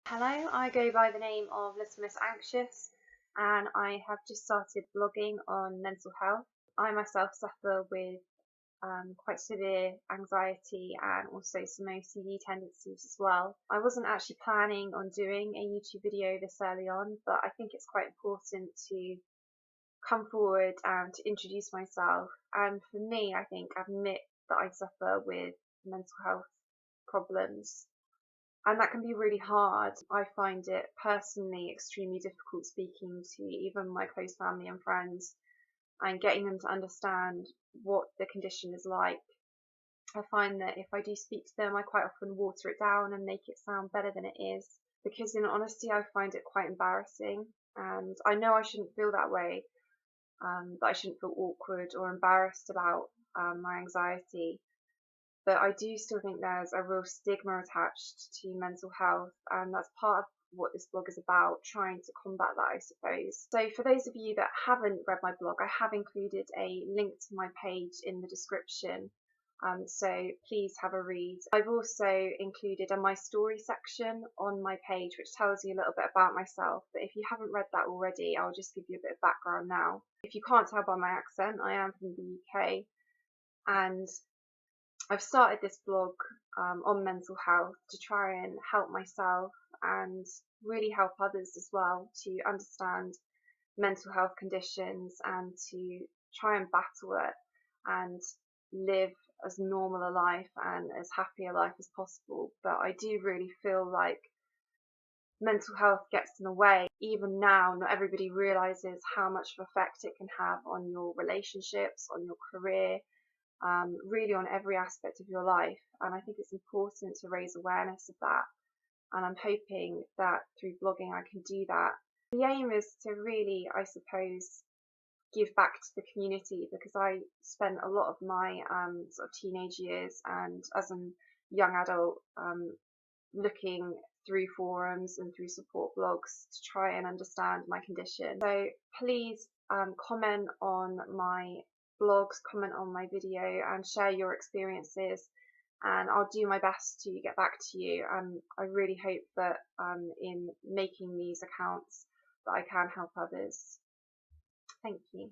Hello, I go by the name of Little Miss Anxious and I have just started blogging on mental health. I myself suffer with quite severe anxiety and also some OCD tendencies as well. I wasn't actually planning on doing a YouTube video this early on, but I think it's quite important to come forward and to introduce myself, and for me I think admit that I suffer with mental health problems. And that can be really hard. I find it personally extremely difficult speaking to even my close family and friends and getting them to understand what the condition is like. I find that if I do speak to them, I quite often water it down and make it sound better than it is, because in honesty, I find it quite embarrassing. And I know I shouldn't feel that way, that I shouldn't feel awkward or embarrassed about my anxiety. But I do still think there's a real stigma attached to mental health, and that's part of what this blog is about, trying to combat that, I suppose. So for those of you that haven't read my blog, I have included a link to my page in the description, so please have a read. I've also included a My Story section on my page, which tells you a little bit about myself, but if you haven't read that already, I'll just give you a bit of background now. If you can't tell by my accent, I am from the UK, and I've started this blog on mental health to try and help myself and really help others as well to understand mental health conditions and to try and battle it and live as normal a life and as happy a life as possible. But I do really feel like mental health gets in the way. Even now, not everybody realizes how much of effect it can have on your relationships, on your career, really on every aspect of your life. And I think it's important to raise awareness of that. And I'm hoping that through blogging I can do that. The aim is to really, I suppose, give back to the community, because I spent a lot of my sort of teenage years and as a young adult looking through forums and through support blogs to try and understand my condition. So please comment on my blogs, comment on my video and share your experiences, and I'll do my best to get back to you. I really hope that in making these accounts that I can help others. Thank you.